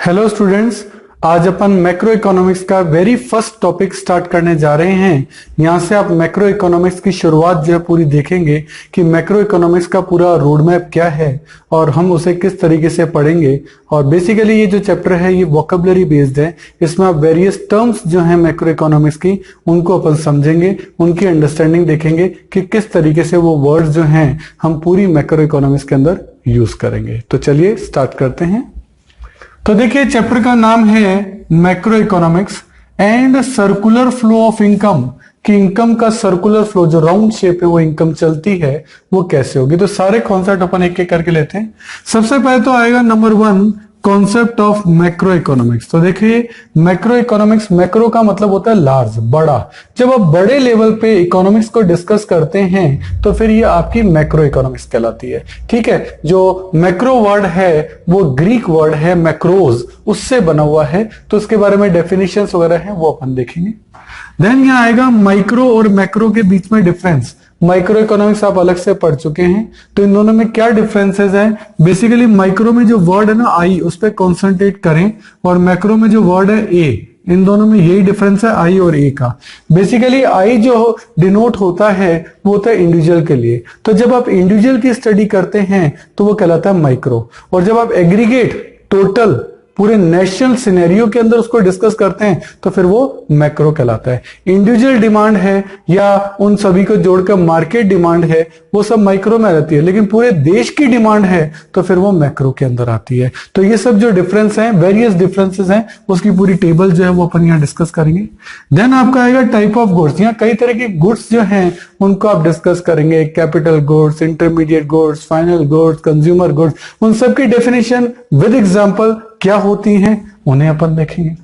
Hello students, आज अपन macro economics का very first topic start करने जा रहे हैं। यहाँ से आप मैक्रो इकोनॉमिक्स की शुरुआत जो है पूरी देखेंगे कि मैक्रो इकोनॉमिक्स का पूरा रोड मैप क्या है और हम उसे किस तरीके से पढ़ेंगे। और बेसिकली ये जो चैप्टर है ये वोकेबलरी बेस्ड है। इसमें आप वेरियस टर्म्स जो है मैक्रो इकोनॉमिक्स की उनको अपन समझेंगे, उनकी अंडरस्टैंडिंग देखेंगे कि किस तरीके से वो वर्ड्स जो हैं हम पूरी मैक्रो इकोनॉमिक्स के अंदर यूज करेंगे। तो चलिए स्टार्ट करते हैं। तो देखिए चैप्टर का नाम है macro economics and circular flow of income, कि इनकम का सर्कुलर फ्लो जो राउंड शेप है वो इनकम चलती है वो कैसे होगी। तो सारे कॉन्सेप्ट अपन एक एक करके लेते हैं। सबसे पहले तो आएगा number 1 concept of macro economics. तो देखिए मैक्रो इकोनॉमिक्स, मैक्रो का मतलब होता है लार्ज, बड़ा। जब आप बड़े लेवल पे इकोनॉमिक्स को डिस्कस करते हैं तो फिर ये आपकी मैक्रो इकोनॉमिक्स कहलाती है। ठीक है, जो मैक्रो वर्ड है वो ग्रीक वर्ड है मैक्रोज, उससे बना हुआ है। तो उसके बारे में डेफिनेशंस वगैरह है वो अपन देखेंगे। देन यहाँ आएगा माइक्रो और मैक्रो के बीच में डिफरेंस। माइक्रो इकोनॉमिक्स आप अलग से पढ़ चुके हैं, तो इन दोनों में क्या डिफरेंसेस हैं। बेसिकली माइक्रो में जो वर्ड है ना आई, उस पर कॉन्सेंट्रेट करें, और मैक्रो में जो वर्ड है ए, इन दोनों में यही डिफरेंस है आई और ए का। बेसिकली आई जो डिनोट होता है वो होता है इंडिविजुअल के लिए। तो जब आप इंडिविजुअल की स्टडी करते हैं तो वो कहलाता है माइक्रो, और जब आप एग्रीगेट टोटल पूरे नेशनल सिनेरियो के अंदर उसको डिस्कस करते हैं तो फिर वो मैक्रो कहलाता है। इंडिविजुअल डिमांड है या उन सभी को जोड़कर मार्केट डिमांड है वो सब माइक्रो में रहती है, लेकिन पूरे देश की डिमांड है तो फिर वो मैक्रो के अंदर आती है। तो ये सब जो डिफरेंस हैं, वेरियस डिफरेंसेस हैं, उसकी पूरी टेबल जो है वो अपन यहाँ डिस्कस करेंगे। देन आपका आएगा टाइप ऑफ गुड्स। यहाँ कई तरह के गुड्स जो हैं उनको आप डिस्कस करेंगे। Capital goods, intermediate goods, final goods, consumer goods, उन सबकी डेफिनेशन विद एग्जांपल क्या होती हैं उन्हें अपन देखेंगे।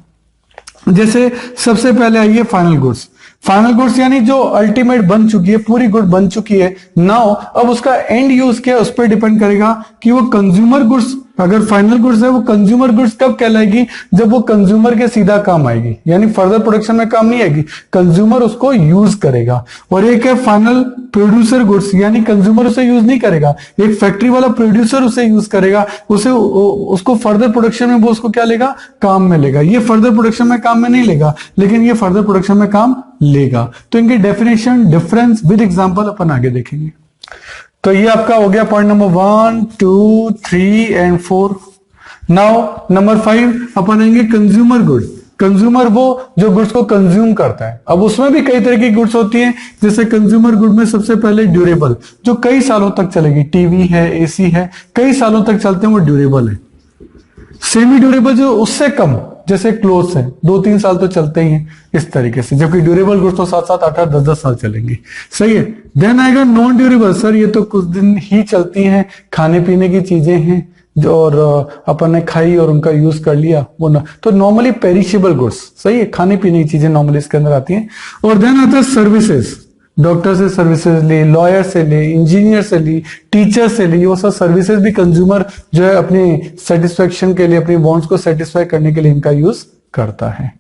जैसे सबसे पहले आइए फाइनल गुड्स। फाइनल गुड्स यानी जो अल्टीमेट बन चुकी है, पूरी गुड बन चुकी है। नाउ अब उसका एंड यूज क्या है उस पर डिपेंड करेगा कि वो कंज्यूमर गुड्स, अगर फाइनल गुड्स है वो कंज्यूमर गुड्स कब कहलाएगी, जब वो कंज्यूमर के सीधा काम आएगी, यानी फर्दर प्रोडक्शन में काम नहीं आएगी, कंज्यूमर उसको यूज करेगा। और एक है फाइनल प्रोड्यूसर गुड्स, यानी कंज्यूमर उसे यूज नहीं करेगा, एक फैक्ट्री वाला प्रोड्यूसर उसे यूज करेगा, उसे उसको फर्दर प्रोडक्शन में वो उसको क्या लेगा, काम में लेगा। ये फर्दर प्रोडक्शन में काम में नहीं लेगा, लेकिन ये फर्दर प्रोडक्शन में काम लेगा। तो इनकी डेफिनेशन, डिफरेंस विद एग्जांपल अपन आगे देखेंगे। तो ये आपका हो गया point number 1, 2, 3 and 4। Now number 5 अपन आएंगे कंज्यूमर गुड। कंज्यूमर वो जो गुड्स को कंज्यूम करता है। अब उसमें भी कई तरह की गुड्स होती हैं, जैसे कंज्यूमर गुड में सबसे पहले ड्यूरेबल, जो कई सालों तक चलेगी। टीवी है, एसी है, कई सालों तक चलते हैं, वो ड्यूरेबल है। सेमी ड्यूरेबल जो उससे कम, जैसे क्लोथ्स है, 2-3 साल तो चलते ही हैं इस तरीके से, जबकि ड्यूरेबल गुड्स तो 7-7, 8-8, 10-10 साल चलेंगी। सही है। देन आएगा नॉन ड्यूरेबल। सर ये तो कुछ दिन ही चलती हैं, खाने पीने की चीजें हैं जो और अपन ने खाई और उनका यूज कर लिया, वो ना, तो नॉर्मली पेरिशेबल गुड्स। सही है, खाने पीने की चीजें नॉर्मली इसके अंदर आती हैं। और देन आता है सर्विसेज। डॉक्टर से सर्विसेज ली, लॉयर से ली, इंजीनियर से ली, टीचर से ली, वो सब सर्विसेज भी कंज्यूमर जो है अपनी सेटिस्फेक्शन के लिए, अपनी वांट्स को सेटिस्फाई करने के लिए इनका यूज करता है।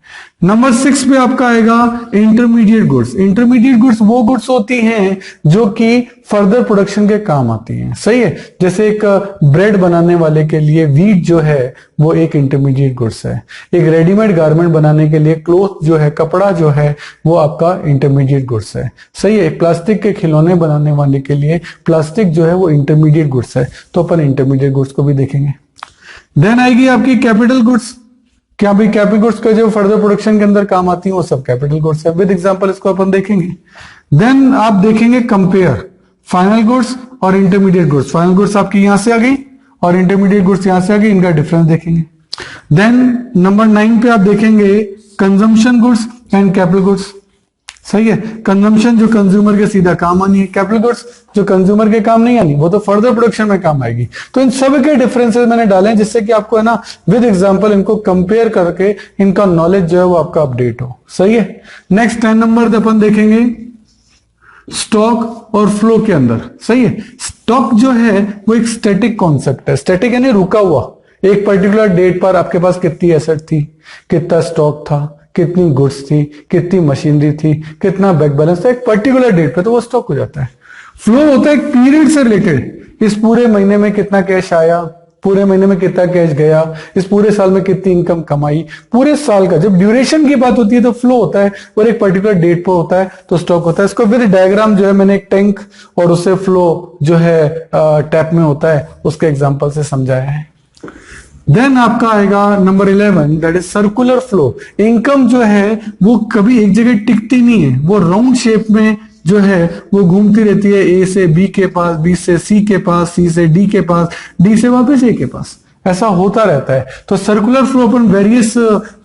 नंबर 6 पे आपका आएगा इंटरमीडिएट गुड्स। इंटरमीडिएट गुड्स वो गुड्स होती हैं जो कि फर्दर प्रोडक्शन के काम आती हैं। सही है, जैसे एक ब्रेड बनाने वाले के लिए व्हीट जो है वो एक इंटरमीडिएट गुड्स है। एक रेडीमेड गारमेंट बनाने के लिए क्लोथ जो है, कपड़ा जो है, वो आपका इंटरमीडिएट गुड्स है। सही है। प्लास्टिक के खिलौने बनाने वाले के लिए प्लास्टिक जो है वो इंटरमीडिएट गुड्स है। तो अपन इंटरमीडिएट गुड्स को भी देखेंगे। देन आएगी आपकी कैपिटल गुड्स। क्या भाई, कैपिटल गुड्स का जो फर्दर प्रोडक्शन के अंदर काम आती है वो सब कैपिटल गुड्स है। विद एग्जांपल इसको अपन देखेंगे। देन आप देखेंगे कंपेयर फाइनल गुड्स और इंटरमीडिएट गुड्स। फाइनल गुड्स आपकी यहां से आ गई और इंटरमीडिएट गुड्स यहां से आ गई, इनका डिफरेंस देखेंगे। देन नंबर 9 पे आप देखेंगे consumption goods and capital goods. सही है। कंजम्पशन जो कंज्यूमर के सीधा काम आनी है, कैपिटल गुड्स जो कंज्यूमर के काम नहीं आनी, वो तो फर्दर प्रोडक्शन में काम आएगी। तो इन सब के डिफरेंसेस मैंने डाले हैं जिससे कि आपको है ना विद एग्जांपल इनको कंपेयर करके इनका नॉलेज जो है वो आपका अपडेट हो। सही है। नेक्स्ट 10 नंबर अपन देखेंगे स्टॉक और फ्लो के अंदर। सही है। स्टॉक जो है वो एक स्टैटिक कॉन्सेप्ट है। स्टैटिक यानी रुका हुआ, एक पर्टिकुलर डेट पर आपके पास कितनी एसेट थी, कितना स्टॉक था, कितनी गुड्स थी, कितनी मशीनरी थी, कितना बैंक बैलेंस था, एक पर्टिकुलर डेट पे तो वो स्टॉक हो जाता है। फ्लो होता है पीरियड से रिलेटेड, इस पूरे महीने में कितना कैश आया, पूरे महीने में कितना कैश गया, इस पूरे साल में कितनी इनकम कमाई, पूरे साल का। जब ड्यूरेशन की बात होती है तो फ्लो होता है और एक पर्टिकुलर डेट पर होता है तो स्टॉक होता है। इसको विद डायग्राम जो है मैंने एक टैंक और उससे फ्लो जो है टैप में होता है उसके एग्जांपल से समझाया है। देन आपका आएगा number 11, that is circular flow. Income जो है वो कभी एक जगह टिकती नहीं है, वो राउंड शेप में जो है वो घूमती रहती है, ए से बी के पास, बी से सी के पास, सी से डी के पास, डी से वापस ए के पास, ऐसा होता रहता है। तो सर्कुलर फ्लो अपन वेरियस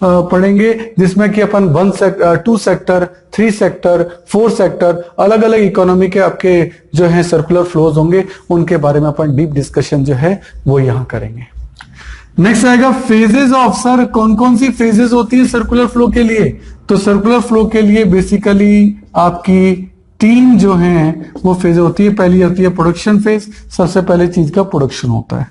पढ़ेंगे जिसमें कि अपन 1 सेक्टर, 2 सेक्टर, 3 सेक्टर, 4 सेक्टर, अलग अलग इकोनॉमी के आपके जो है सर्कुलर फ्लोज होंगे, उनके बारे में अपन डीप डिस्कशन जो है वो यहां करेंगे। नेक्स्ट आएगा फेजेस ऑफ। सर कौन कौन सी फेजेस होती है सर्कुलर फ्लो के लिए? तो सर्कुलर फ्लो के लिए बेसिकली आपकी 3 जो हैं वो फेज होती है। पहली होती है प्रोडक्शन फेज, सबसे पहले चीज का प्रोडक्शन होता है,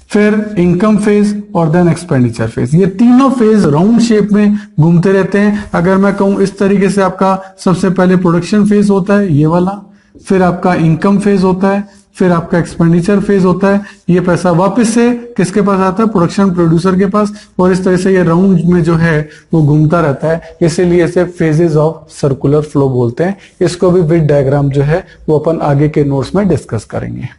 फिर इनकम फेज और देन एक्सपेंडिचर फेज। ये तीनों फेज राउंड शेप में घूमते रहते हैं। अगर मैं कहूं इस तरीके से, आपका सबसे पहले प्रोडक्शन फेज होता है ये वाला, फिर आपका इनकम फेज होता है, फिर आपका एक्सपेंडिचर फेज होता है। ये पैसा वापस से किसके पास आता है? प्रोडक्शन प्रोड्यूसर के पास। और इस तरह से ये राउंड में जो है वो घूमता रहता है, इसीलिए इसे फेजेस ऑफ सर्कुलर फ्लो बोलते हैं। इसको भी विद डायग्राम जो है वो अपन आगे के नोट्स में डिस्कस करेंगे।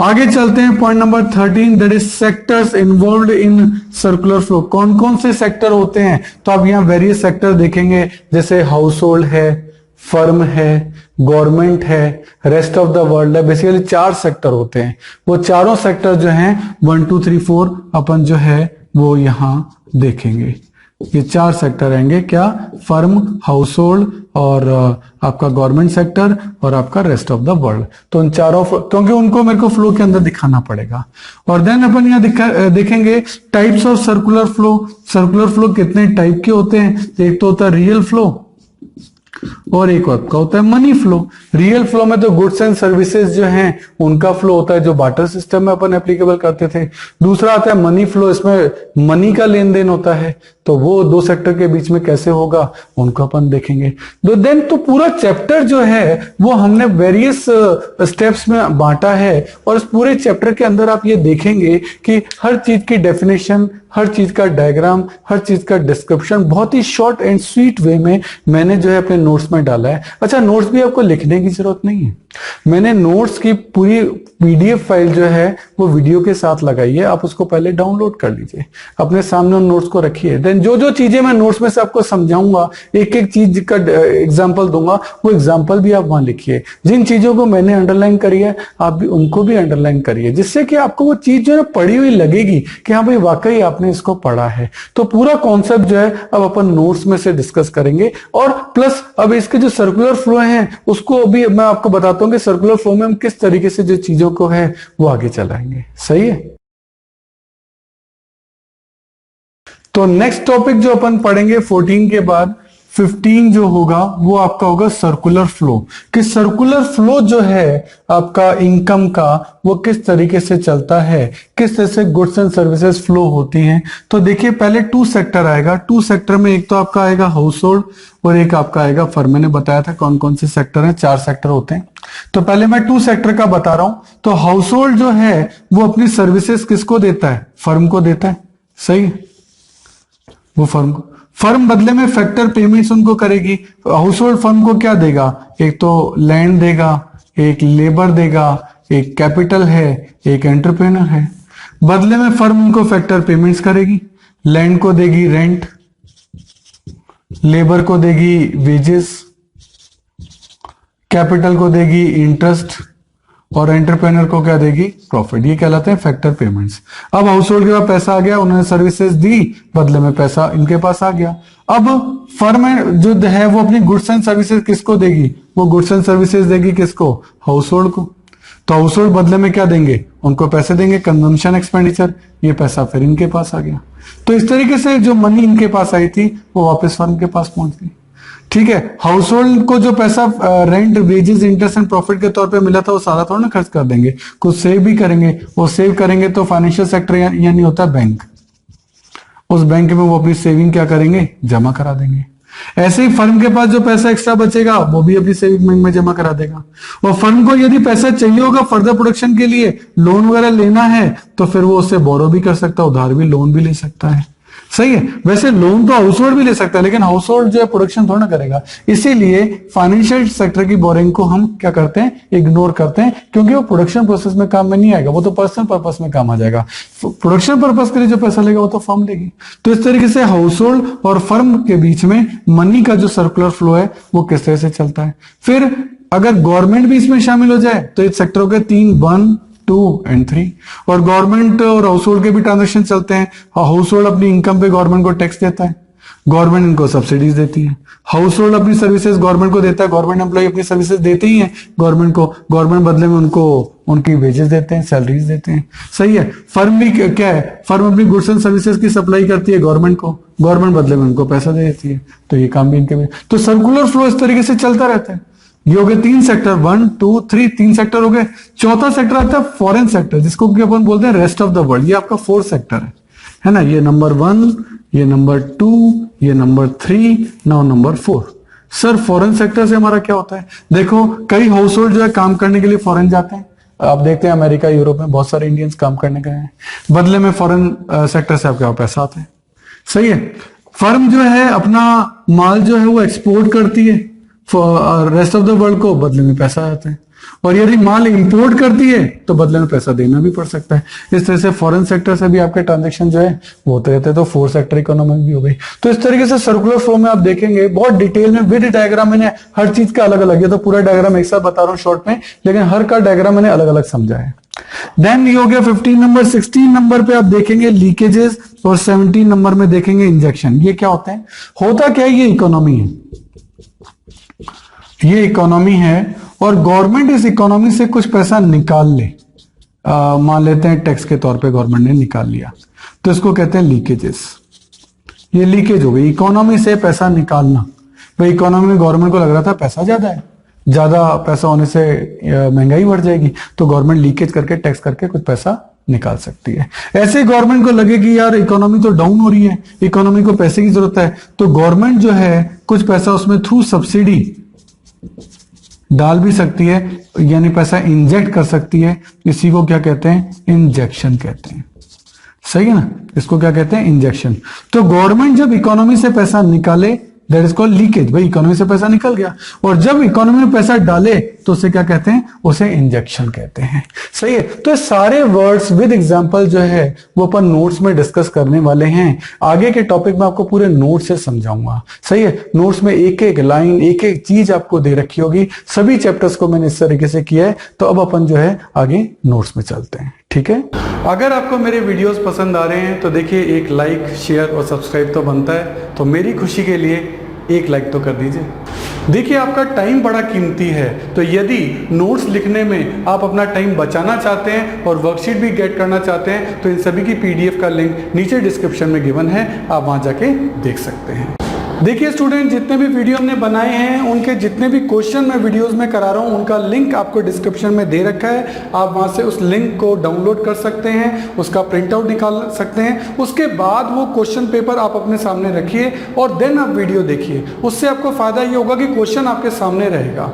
आगे चलते हैं point number 13, that is sectors involved in circular flow. कौन कौन से सेक्टर होते हैं? तो आप यहाँ वेरियस सेक्टर देखेंगे, जैसे हाउस होल्ड है, फर्म है, गवर्नमेंट है, रेस्ट ऑफ द वर्ल्ड है। बेसिकली 4 सेक्टर होते हैं। वो चारों सेक्टर जो हैं 1 2 3 4 अपन जो है वो यहां देखेंगे। ये 4 सेक्टर रहेंगे, क्या? फर्म, हाउस होल्ड और आपका गवर्नमेंट सेक्टर और आपका रेस्ट ऑफ द वर्ल्ड। तो उन चारों, क्योंकि उनको मेरे को फ्लो के अंदर दिखाना पड़ेगा। और देन अपन यहाँ देखेंगे types of circular flow. Circular flow कितने टाइप के होते हैं? एक तो होता है रियल फ्लो और एक आपका होता है मनी फ्लो। रियल फ्लो में तो गुड्स एंड सर्विसेज जो हैं उनका फ्लो होता है, जो बार्टर सिस्टम में अपन एप्लीकेबल करते थे। दूसरा आता है मनी फ्लो, इसमें मनी का लेन देन होता है। तो वो 2 सेक्टर के बीच में कैसे होगा उनको अपन देखेंगे। देन तो पूरा चैप्टर जो है वो हमने वेरियस स्टेप्स में बांटा है, और इस पूरे चैप्टर के अंदर आप ये देखेंगे कि हर चीज की डेफिनेशन, हर चीज का डायग्राम, हर चीज का डिस्क्रिप्शन बहुत ही शॉर्ट एंड स्वीट वे में मैंने जो है अपने नोट्स में डाला है। अच्छा, नोट्स भी आपको लिखने की जरूरत नहीं है। मैंने नोट्स की पूरी पीडीएफ फाइल जो है वो वीडियो के साथ लगाई है, आप उसको पहले डाउनलोड कर लीजिए, अपने सामने उन नोट्स को रखिए। देन जो जो चीजें मैं नोट्स में से आपको समझाऊंगा, एक एक चीज का एग्जांपल दूंगा, वो एग्जांपल भी आप वहां लिखिए। जिन चीजों को मैंने अंडरलाइन करी है आप भी उनको भी अंडरलाइन करिए, जिससे कि आपको वो चीज जो है पढ़ी हुई लगेगी कि हाँ भाई वाकई आपने इसको पढ़ा है। तो पूरा कॉन्सेप्ट जो है अब अपन नोट्स में से डिस्कस करेंगे। और प्लस अब इसके जो सर्कुलर फ्लो है उसको भी मैं आपको बताता हूं कि सर्कुलर फ्लो में हम किस तरीके से जो चीजों को है वो आगे चलाएंगे। सही है। तो नेक्स्ट टॉपिक जो अपन पढ़ेंगे 14 के बाद 15 जो होगा वो आपका होगा सर्कुलर फ्लो। कि सर्कुलर फ्लो जो है आपका इनकम का वो किस तरीके से चलता है, किस तरह से गुड्स एंड सर्विसेज फ्लो होती हैं। तो देखिए पहले 2 सेक्टर आएगा। 2 सेक्टर में एक तो आपका आएगा हाउस होल्ड और एक आपका आएगा फर्म। मैंने बताया था कौन कौन से सेक्टर हैं, 4 सेक्टर होते हैं। तो पहले मैं 2 सेक्टर का बता रहा हूं। तो हाउस होल्ड जो है वो अपनी सर्विसेज किसको देता है? फर्म को देता है। सही, वो फर्म को, फर्म बदले में फैक्टर पेमेंट्स उनको करेगी। हाउस होल्ड फर्म को क्या देगा? एक तो लैंड देगा, एक लेबर देगा, एक कैपिटल है, एक एंटरप्रेन्योर है। बदले में फर्म उनको फैक्टर पेमेंट्स करेगी। लैंड को देगी रेंट, लेबर को देगी वेजेस, कैपिटल को देगी इंटरेस्ट और एंटरप्रेन्योर को क्या देगी? प्रॉफिट। ये कहलाते हैं फैक्टर पेमेंट्स। अब हाउस होल्ड के पास पैसा आ गया, उन्होंने सर्विसेज दी, बदले में पैसा इनके पास आ गया। अब फर्म जो है वो अपनी गुड्स एंड सर्विसेज किसको देगी? वो गुड्स एंड सर्विसेज देगी किसको? हाउस होल्ड को। तो हाउस होल्ड बदले में क्या देंगे? उनको पैसे देंगे, कंजम्पशन एक्सपेंडिचर। ये पैसा फिर इनके पास आ गया। तो इस तरीके से जो मनी इनके पास आई थी वो वापस फर्म के पास पहुंच गई। ठीक है। हाउस होल्ड को जो पैसा rent, wages, interest and profit के तौर पे मिला था वो सारा थोड़ा ना खर्च कर देंगे, कुछ सेव भी करेंगे। वो सेव करेंगे तो फाइनेंशियल सेक्टर यानी होता है बैंक, उस बैंक में वो अपनी सेविंग क्या करेंगे? जमा करा देंगे। ऐसे ही फर्म के पास जो पैसा एक्स्ट्रा बचेगा वो भी अपनी सेविंग बैंक में जमा करा देगा। और फर्म को यदि पैसा चाहिए होगा फर्दर प्रोडक्शन के लिए, लोन वगैरह लेना है, तो फिर वो उससे बोरो भी कर सकता है, उधार भी लोन भी ले सकता है। सही है। वैसे लोन तो हाउस होल्ड भी ले सकता है, लेकिन हाउस होल्ड जो है प्रोडक्शन थोड़ा ना करेगा, इसीलिए फाइनेंशियल सेक्टर की बोरिंग को हम क्या करते हैं, इग्नोर करते हैं, क्योंकि वो प्रोडक्शन प्रोसेस में काम में नहीं आएगा, वो तो पर्सनल पर्पस में काम आ जाएगा। प्रोडक्शन पर्पस के लिए जो पैसा लेगा वो तो फर्म देगी। तो इस तरीके से हाउस होल्ड और फर्म के बीच में मनी का जो सर्कुलर फ्लो है वो किस तरह से चलता है। फिर अगर गवर्नमेंट भी इसमें शामिल हो जाए तो इस सेक्टर के 3, 1, 2 and 3, और गवर्नमेंट और हाउस होल्ड के भी ट्रांजेक्शन चलते हैं। हाउस होल्ड अपनी इनकम पे गवर्नमेंट को टैक्स देता है, गवर्नमेंट इनको सब्सिडीज देती है। हाउस होल्ड अपनी सर्विसेज गवर्नमेंट को देता है, गवर्नमेंट एम्प्लॉय अपनी सर्विसेज देते ही हैं गवर्नमेंट को, गवर्नमेंट बदले में उनको उनकी वेजेस देते हैं, सैलरीज देते हैं। सही है। फर्म भी क्या है, फर्म अपनी गुड्स एंड सर्विसेज की सप्लाई करती है गवर्नमेंट को, गवर्नमेंट बदले में उनको पैसा दे देती है, तो ये काम भी इनके भी। तो सर्कुलर फ्लो इस तरीके से चलता रहता है। ये हो गए 3 सेक्टर, 1, 2, 3, 3 सेक्टर हो गए। चौथा सेक्टर आता है फॉरेन सेक्टर, जिसको कि अपन बोलते हैं रेस्ट ऑफ द वर्ल्ड। ये आपका 4 सेक्टर है ना। ये नंबर 1, ये नंबर 2, ये number 3, now number 4। Sir foreign sector से हमारा क्या होता है? देखो कई हाउस होल्ड जो है काम करने के लिए फॉरेन जाते हैं। आप देखते हैं अमेरिका, यूरोप में बहुत सारे इंडियंस काम करने गए हैं, बदले में फॉरेन सेक्टर से आपके पैसा आता है। सही है। फर्म जो है अपना माल जो है वो एक्सपोर्ट करती है रेस्ट ऑफ द वर्ल्ड को, बदले में पैसा आता है। और यदि माल इंपोर्ट करती है तो बदले में पैसा देना भी पड़ सकता है। इस तरह से फॉरेन सेक्टर से भी आपके ट्रांजैक्शन जो है वो होते रहते हैं। तो 4 सेक्टर इकोनॉमी भी हो गई। तो इस तरीके से सर्कुलर फ्लो में आप देखेंगे बहुत डिटेल में विद डायग्राम मैंने हर चीज का अलग अलग, ये तो पूरा डायग्राम एक साथ बता रहा हूं शॉर्ट में, लेकिन हर का डायग्राम मैंने अलग अलग समझा है। देन ये हो गया 15 नंबर। 16 नंबर पे आप देखेंगे लीकेजेस, और 17 नंबर में देखेंगे इंजेक्शन। ये क्या होते हैं? होता क्या है, ये इकोनॉमी है, ये इकोनॉमी है, और गवर्नमेंट इस इकोनॉमी से कुछ पैसा निकाल ले। मान लेते हैं टैक्स के तौर पे गवर्नमेंट ने निकाल लिया, तो इसको कहते हैं लीकेजेस। ये लीकेज हो गई, इकोनॉमी से पैसा निकालना। भाई इकोनॉमी में गवर्नमेंट को लग रहा था पैसा ज्यादा है, ज्यादा पैसा होने से महंगाई बढ़ जाएगी, तो गवर्नमेंट लीकेज करके टैक्स करके कुछ पैसा निकाल सकती है। ऐसे गवर्नमेंट को लगे कि यार इकोनॉमी तो डाउन हो रही है, इकोनॉमी को पैसे की जरूरत है, तो गवर्नमेंट जो है कुछ पैसा उसमें थ्रू सब्सिडी डाल भी सकती है, यानी पैसा इंजेक्ट कर सकती है। इसी को क्या कहते हैं? इंजेक्शन कहते हैं। सही है ना। इसको क्या कहते हैं? इंजेक्शन। तो गवर्नमेंट जब इकोनॉमी से पैसा निकाले दैट इज कॉल्ड लीकेज। भाई इकोनॉमी से पैसा निकल गया, और जब इकोनॉमी में पैसा डाले तो उसे क्या कहते हैं? उसे इंजेक्शन कहते हैं। सही है। तो ये सारे वर्ड्स विद एग्जांपल जो है वो अपन नोट्स में डिस्कस करने वाले हैं। आगे के टॉपिक में आपको पूरे नोट से समझाऊंगा। सही है। नोट्स में एक एक लाइन, एक एक चीज आपको दे रखी होगी। सभी चैप्टर्स को मैंने इस तरीके से किया है। तो अब अपन जो है आगे नोट्स में चलते हैं। ठीक है। अगर आपको मेरे वीडियोस पसंद आ रहे हैं तो देखिए एक लाइक, शेयर और सब्सक्राइब तो बनता है, तो मेरी खुशी के लिए एक लाइक तो कर दीजिए। देखिए आपका टाइम बड़ा कीमती है, तो यदि नोट्स लिखने में आप अपना टाइम बचाना चाहते हैं और वर्कशीट भी गेट करना चाहते हैं, तो इन सभी की पीडीएफ का लिंक नीचे डिस्क्रिप्शन में गिवन है, आप वहां जाके देख सकते हैं। देखिए स्टूडेंट, जितने भी वीडियो हमने बनाए हैं उनके जितने भी क्वेश्चन मैं वीडियोस में करा रहा हूं उनका लिंक आपको डिस्क्रिप्शन में दे रखा है। आप वहां से उस लिंक को डाउनलोड कर सकते हैं, उसका प्रिंट आउट निकाल सकते हैं। उसके बाद वो क्वेश्चन पेपर आप अपने सामने रखिए और देन आप वीडियो देखिए। उससे आपको फायदा ये होगा कि क्वेश्चन आपके सामने रहेगा।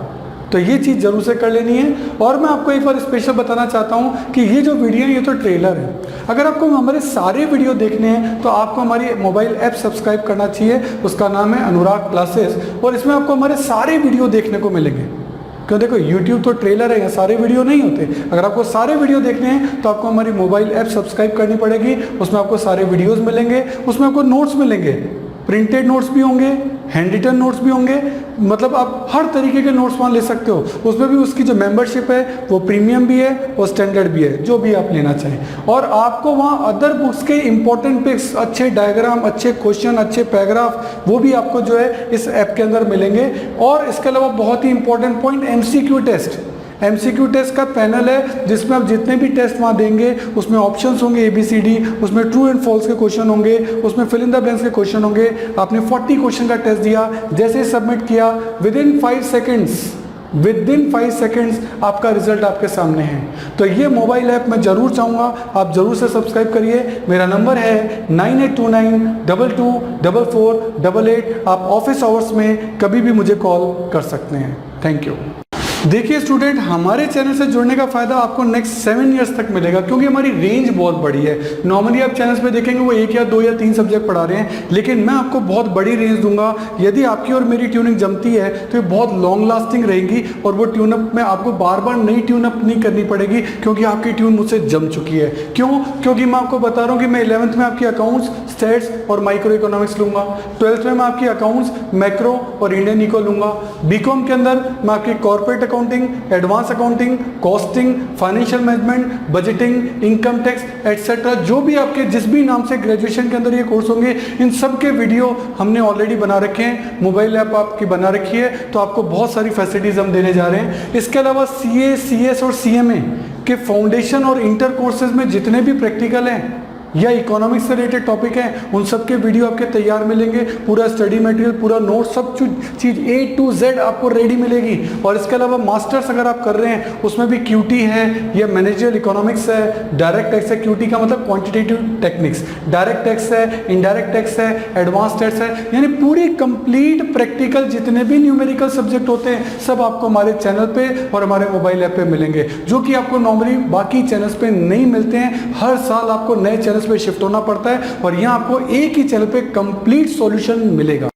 तो ये चीज़ जरूर से कर लेनी है। और मैं आपको एक बार स्पेशल बताना चाहता हूँ कि ये जो वीडियो है ये तो ट्रेलर है। अगर आपको हमारे सारे वीडियो देखने हैं तो आपको हमारी मोबाइल ऐप सब्सक्राइब करना चाहिए। उसका नाम है अनुराग क्लासेस, और इसमें आपको हमारे सारे वीडियो देखने को मिलेंगे। क्यों? देखो YouTube तो ट्रेलर है, यहाँ सारे वीडियो नहीं होते। अगर आपको सारे वीडियो देखने हैं तो आपको हमारी मोबाइल ऐप सब्सक्राइब करनी पड़ेगी। उसमें आपको सारे वीडियोस मिलेंगे, उसमें आपको नोट्स मिलेंगे, प्रिंटेड नोट्स भी होंगे, हैंड रिटन नोट्स भी होंगे, मतलब आप हर तरीके के नोट्स वहाँ ले सकते हो। उसमें भी उसकी जो मेंबरशिप है वो प्रीमियम भी है और स्टैंडर्ड भी है, जो भी आप लेना चाहें। और आपको वहाँ अदर बुक्स के इंपॉर्टेंट पिक्स, अच्छे डायग्राम, अच्छे क्वेश्चन, अच्छे पैराग्राफ, वो भी आपको जो है इस ऐप के अंदर मिलेंगे। और इसके अलावा बहुत ही important point, MCQ test. MCQ test का पैनल है जिसमें आप जितने भी टेस्ट वहाँ देंगे उसमें ऑप्शंस होंगे ABCD, उसमें ट्रू एंड फॉल्स के क्वेश्चन होंगे, उसमें फिल इन द ब्लैंक्स के क्वेश्चन होंगे। आपने 40 क्वेश्चन का टेस्ट दिया, जैसे सबमिट किया with in 5 seconds with in 5 seconds आपका रिजल्ट आपके सामने है। तो ये मोबाइल ऐप मैं जरूर चाहूँगा आप जरूर से सब्सक्राइब करिए। मेरा नंबर है 9829224488। आप ऑफिस आवर्स में कभी भी मुझे कॉल कर सकते हैं। Thank you. देखिए स्टूडेंट, हमारे चैनल से जुड़ने का फायदा आपको नेक्स्ट 7 इयर्स तक मिलेगा, क्योंकि हमारी रेंज बहुत बड़ी है। नॉर्मली आप चैनल्स पे देखेंगे वो 1 या 2 या 3 सब्जेक्ट पढ़ा रहे हैं, लेकिन मैं आपको बहुत बड़ी रेंज दूंगा। यदि आपकी और मेरी ट्यूनिंग जमती है तो ये बहुत लॉन्ग लास्टिंग रहेगी, और वो ट्यूनअप में आपको बार बार नई ट्यूनअप नहीं करनी पड़ेगी, क्योंकि आपकी ट्यून मुझसे जम चुकी है। क्यों? क्योंकि मैं आपको बता रहा हूँ कि मैं 11th में आपकी अकाउंट्स, स्टेट्स और माइक्रो इकोनॉमिक्स लूंगा। 12th में मैं आपकी अकाउंट्स, मैक्रो और इंडियन इको लूंगा। बीकॉम के अंदर मैं आपकी corporate accounting, advance accounting, costing, financial management, budgeting, income tax etcetera, जो भी आपके जिस भी नाम से ग्रेजुएशन के अंदर ये कोर्स होंगे, इन सब के वीडियो हमने ऑलरेडी बना रखे हैं। मोबाइल ऐप आपकी बना रखी है, तो आपको बहुत सारी फैसिलिटीज हम देने जा रहे हैं। इसके अलावा सीए, सीएस और सीएमए के फाउंडेशन और इंटर कोर्सेज में जितने भी प्रैक्टिकल हैं या इकोनॉमिक्स से रिलेटेड टॉपिक हैं, उन सब के वीडियो आपके तैयार मिलेंगे। पूरा स्टडी मटेरियल, पूरा नोट, सब चीज़ A to Z आपको रेडी मिलेगी। और इसके अलावा मास्टर्स अगर आप कर रहे हैं, उसमें भी QT है या मैनेजरियल इकोनॉमिक्स है, डायरेक्ट टैक्स है। QT का मतलब क्वांटिटेटिव टेक्निक्स, डायरेक्ट टैक्स है, इनडायरेक्ट टैक्स है, एडवांस टैक्स है, यानी पूरी कंप्लीट प्रैक्टिकल जितने भी न्यूमेरिकल सब्जेक्ट होते हैं सब आपको हमारे चैनल पे और हमारे मोबाइल ऐप पे मिलेंगे, जो कि आपको नॉर्मली बाकी चैनल्स पे नहीं मिलते हैं। हर साल आपको नए चैनल पे शिफ्ट होना पड़ता है, और यहाँ आपको एक ही चैनल पे कंप्लीट सॉल्यूशन मिलेगा।